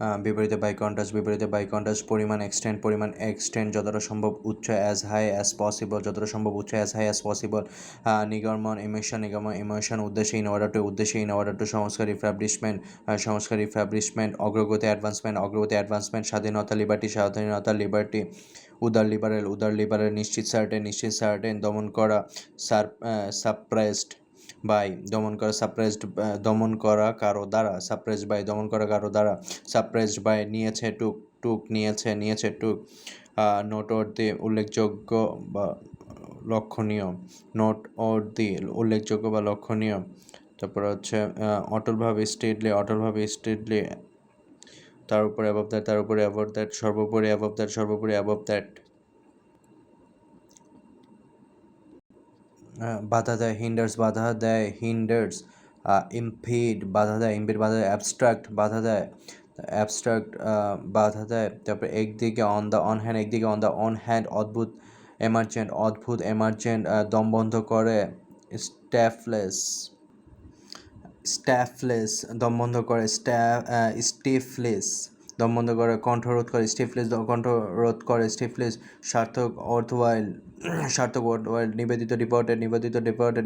বিপরীতে by contrast পরিমাণ extend যতটা সম্ভব উচ্চ অ্যাজ হাই অ্যাজ পসিবল যতটা সম্ভব উচ্চ অ্যাজ হাই অ্যাজ পসিবল নিগমন ইমোশন উদ্দেশ্যে ইন অর্ডার টু সংস্কার রিফ্যাব্লিশমেন্ট অগ্রগতি অ্যাডভান্সমেন্ট স্বাধীনতা লিবার্টি উদার লিবারেল নিশ্চিত সার্টেন দমন করা কারো দ্বারা সাপ্রেসড বাই নিয়েছে টুক নোটওয়ার্দি উল্লেখযোগ্য বা লক্ষণীয় তারপর হচ্ছে অটলভাবে স্টেডলি তার উপরে অ্যাবভ দ্যাট সর্বোপরি অ্যাবভ দ্যাট বাধা দেয় হিন্ডার্স ইম্পিড বাধা দেয় অ্যাবস্ট্রাক্ট বাধা দেয় তারপর একদিকে অন দ্য অন হ্যান্ড অদ্ভুত এমার্জেন্ট দম বন্ধ করে স্টিফলেস কণ্ঠরোধ করে সার্থক অর্থওয়াইল নিবেদিত ডিপোর্টেড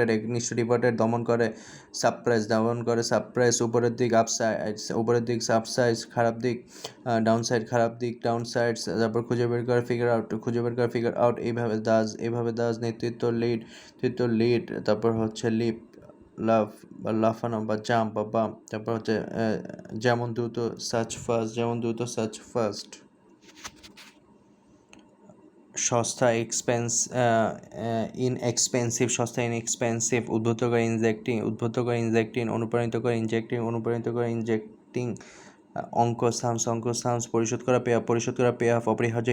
একনিষ্ঠ ডিপোর্টেড দমন করে সাপ্রেস উপরের দিক সাবসাইজ খারাপ দিক ডাউনসাইড তারপর খুঁজে বের করে ফিগার আউট এইভাবে দাস নেতৃত্ব লিড তারপর হচ্ছে লাফানো বা জাম্প বা বাম্প তারপর হচ্ছে যেমন দ্রুত সাচ ফাস্ট সস্তা ইনএক্সপেন্সিভ উদ্বুদ্ধ করে ইনজেক্টিং অনুপ্রাণিত করে ইনজেক্টিং অঙ্ক সামস পরিশোধ করা পে অফ অপরিহার্য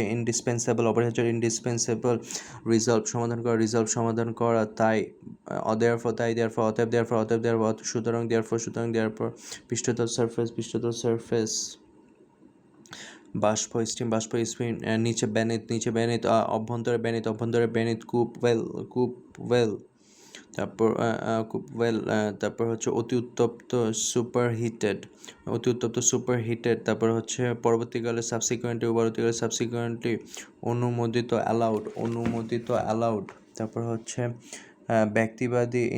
ইন্ডিসপেন্সেবল রিজলভ সমাধান করা তাই সুতরাং পৃষ্ঠতল সারফেস বাষ্প স্টিম নিচে বেনিত অভ্যন্তরে বেনিত কূপ ওয়েল তারপর হচ্ছে অতি উত্তপ্ত সুপারহিটেড তারপর হচ্ছে পরবর্তীকালে সাবসিকুয়েন্টলি অনুমোদিত অ্যালাউড তারপর হচ্ছে ব্যক্তিবাদী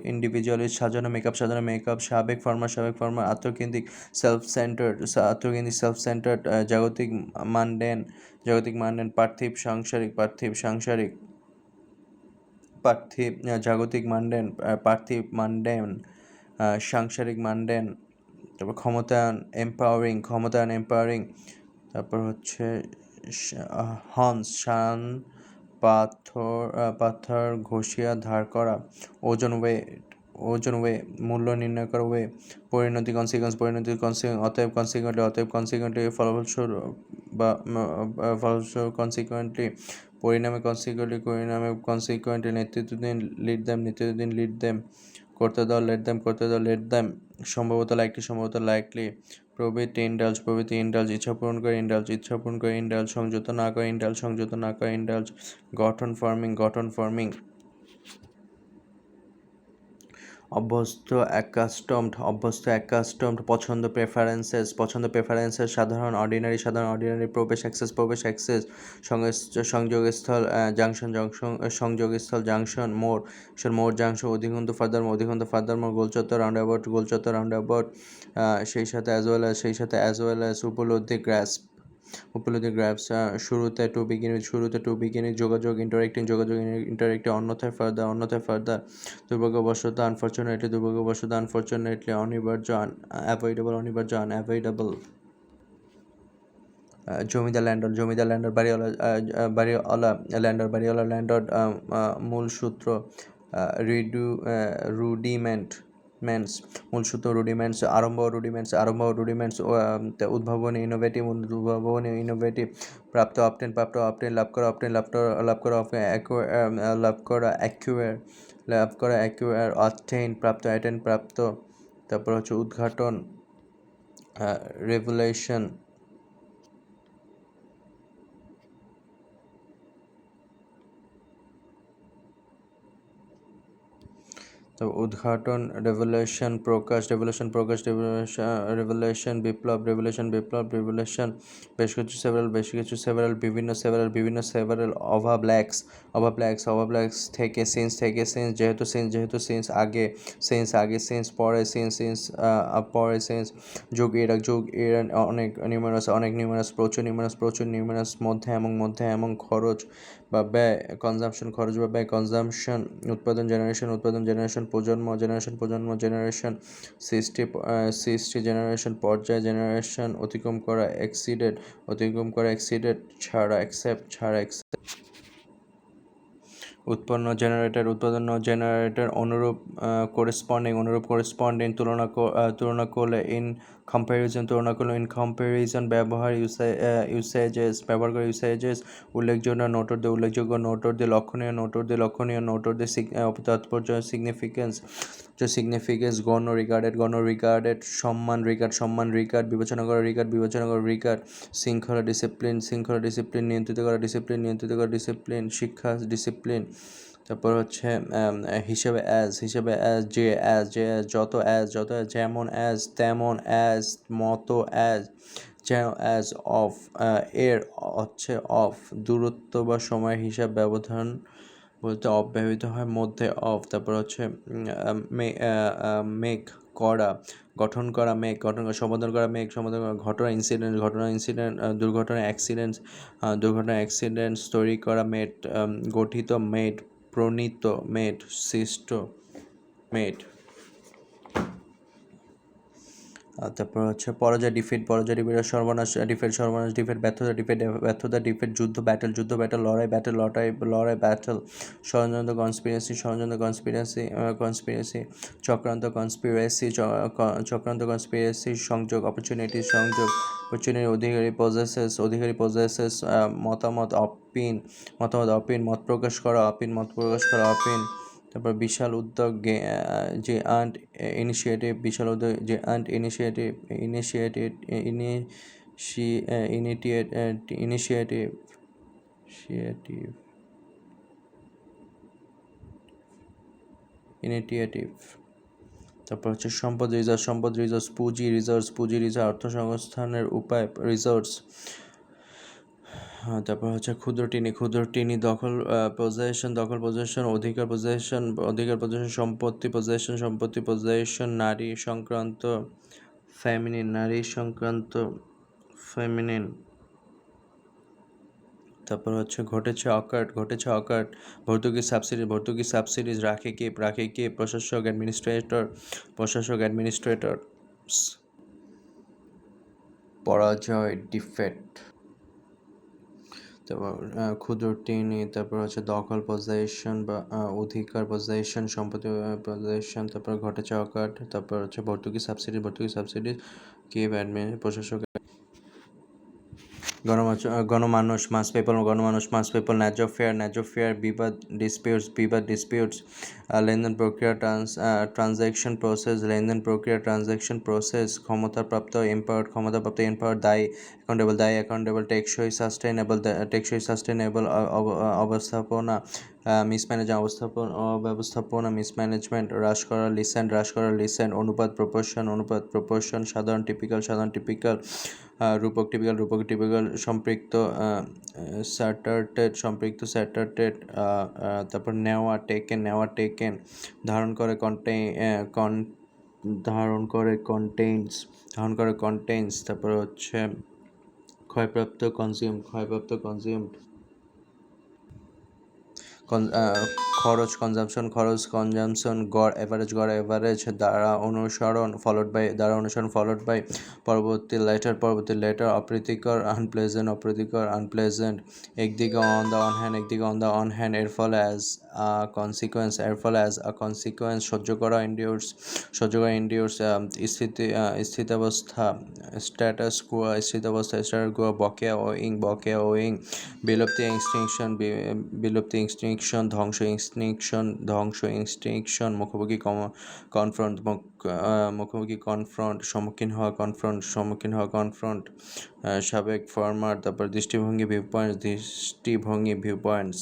ইন্ডিভিজুয়ালিস্ট সাজানো মেকআপ সাবেক ফর্মার আত্মকেন্দ্রিক সেলফ সেন্টার্ড জাগতিক মান্ডেন পার্থিব সাংসারিক মান্ডেন তারপর ক্ষমতায়ন এম্পাওয়ারিং তারপর হচ্ছে শান পাথর ঘষিয়া ধার করা ওজন ওয়ে মূল্য নির্ণয় করা ওয়ে পরিণতি অতএব কনসিকুয়েন্টলি পরিণামে নেতৃত্বাধীন লিড দেম করতে দাও লেট দেম সম্ভবত লাইকলি প্রভৃতি ইন্ডালজ ইচ্ছা পূরণ করে ইন্ডালজ সংযত না করে ইন্ডালজ গঠন ফর্মিং অভ্যস্ত অ্যাকাস্টমড পছন্দ প্রেফারেন্সেস সাধারণ অর্ডিনারি প্রবেশ অ্যাক্সেস সংযোগস্থল জাংশন মোড় জাংশন অধিকন্তু ফার্দার মোড় গোলচত্বর রাউন্ড সেই সাথে অ্যাজ ওয়েল অ্যাজ উপলব্ধি গ্রাস্প শুরুতে টু বিগিনিং যোগাযোগ ইন্টারেক্টিং অন্যথায় ফার্দার দুর্ভাগ্যবশত আনফরচুনেটলি অনিবার্য আনঅ্যাভয়েডেবল জমিদার ল্যান্ডলর্ড বাড়িওয়ালা ল্যান্ডলর্ড মূল সূত্র রুডিমেন্টস আরম্ভ উদ্ভাবনী ইনোভেটিভ প্রাপ্ত অবটেন লাভ করা প্রাপ্ত তারপর হচ্ছে উদ্ঘাটন রেভুলেশন তো উদ্ঘাটন, রেভলিউশন, প্রকাশ, রেভলিউশন, বিপ্লব, রেভলিউশন, বেশ কিছু সেভারাল, বিভিন্ন সেভারাল, ওভারল্যাক্স থেকে সিন্স, যেহেতু সিন্স পরে, যুগ এরা, অনেক নিউমারাস, প্রচুর নিউমারাস, মধ্যে এবং খরচ বা ব্যয়, খরচ বা ব্যয়, উৎপাদন, জেনারেশন, প্রজন্ম, সৃষ্টি, জেনারেশন, অতিক্রম করা, ছাড়া, উৎপন্ন, জেনারেটর, অনুরূপ, করেসপন্ডিং, তুলনা করলে, ইন কম্প্যারিজন, ব্যবহার করে, উল্লেখযোগ্য, নোটর দিয়ে, লক্ষণীয়, তাৎপর্য, সিগনিফিকেন্স, গণ্য, রিগার্ডেড, সম্মান, বিবেচনা করা, শৃঙ্খলা, ডিসিপ্লিন, নিয়ন্ত্রিত করা, শিক্ষা, ডিসিপ্লিন। তারপর হচ্ছে হিসেবে, যত, যেমন, তেমন, মতো, অফ, এর হচ্ছে অফ, দূরত্ব বা সময়ের হিসাব, ব্যবধান বলতে অফ ব্যবহৃত হয়, মধ্যে অফ। তারপর হচ্ছে মেক, করা, গঠন করা, সমাধান করা, ঘটনা, ইনসিডেন্ট, দুর্ঘটনা, অ্যাক্সিডেন্টস, তৈরি করা, গঠিত, প্রণীত, সৃষ্ট, তারপর হচ্ছে পরাজয়, ডিফিট, সর্বনাশ, ব্যর্থতা, যুদ্ধ, ব্যাটেল, লড়াই, ব্যাটেল, ষড়যন্ত্র, কনস্পিরেসি, চক্রান্ত, সংযোগ, অপরচুনিটি, অধিকারী, পজেসেস, মতামত, মত প্রকাশ করা, তারপর বিশাল উদ্যোগ, ইনিশিয়েটিভ, ইনিশিয়েটিভ। তারপর হচ্ছে সম্পদ, রিসোর্স, পুঁজি, অর্থ সংস্থানের উপায়, রিসোর্স। তারপর হচ্ছে ক্ষুদ্রটিনি, দখল, পজেশন, অধিকার, সম্পত্তি, পজেশন, নারী সংক্রান্ত, ফেমিনিন। তারপর হচ্ছে ঘটেছে, অকার্ড, ভর্তুকি, সাবসিডিজ, রাখে কে, প্রশাসক, অ্যাডমিনিস্ট্রেটর। পরাজয়, ডিফেক্ট। তারপর ক্ষুদ্রটিনি, তারপর হচ্ছে দখল, পজেশন বা অধিকার, সম্পত্তি, তারপর ঘটেছে অকার্ড, তারপর হচ্ছে ভর্তুকি, সাবসিডি, কেভ, প্রশাসক। গণমানুষ, মাস পিপল, ন্যায্য, ফেয়ার, বিবাদ, ডিসপিউটস, লেনদেন প্রক্রিয়া, ট্রানজ্যাকশন প্রসেস, ক্ষমতাপ্রাপ্ত, এম্পাওয়ার্ড, দায়ী, অ্যাকাউন্টেবল, টেকসই, সাস্টেইনেবল, অবস্থাপনা, মিসম্যানেজমেন্ট, হ্রাস করা, লিসেন্ট, অনুপাত, প্রপোর্শন, সাধারণ, টিপিক্যাল, রূপক, টিপিক্যাল, সম্পৃক্ত, স্যাটারটেড, তারপর নেওয়া, টেকেন, ধারণ করে, কন্টেইনস, তারপর হচ্ছে ক্ষয়প্রাপ্ত, কনজিউমড, খরচ, কনজামশন, গড়, এভারেজ, দ্বারা অনুসরণ, ফলোড বাই, পরবর্তী লেটার, অপ্রীতিকর, আনপ্লেজেন্ট, একদিকে, অন দ্য অন হ্যান্ড, এর ফলে, অ্যাজ আ কনসিকুয়েন্স, সহ্য করা, ইনডিউরস, স্থিতাবস্থা, স্ট্যাটাস কোয়া, বকেয়া, ওয়িং, বিলুপ্তি, এক্সটিংশন, ধ্বংস, মুখোমুখি, কনফ্রন্ট, সম্মুখীন হওয়া, সাবেক, ফরমার, তারপর দৃষ্টিভঙ্গি, ভিউ পয়েন্টস,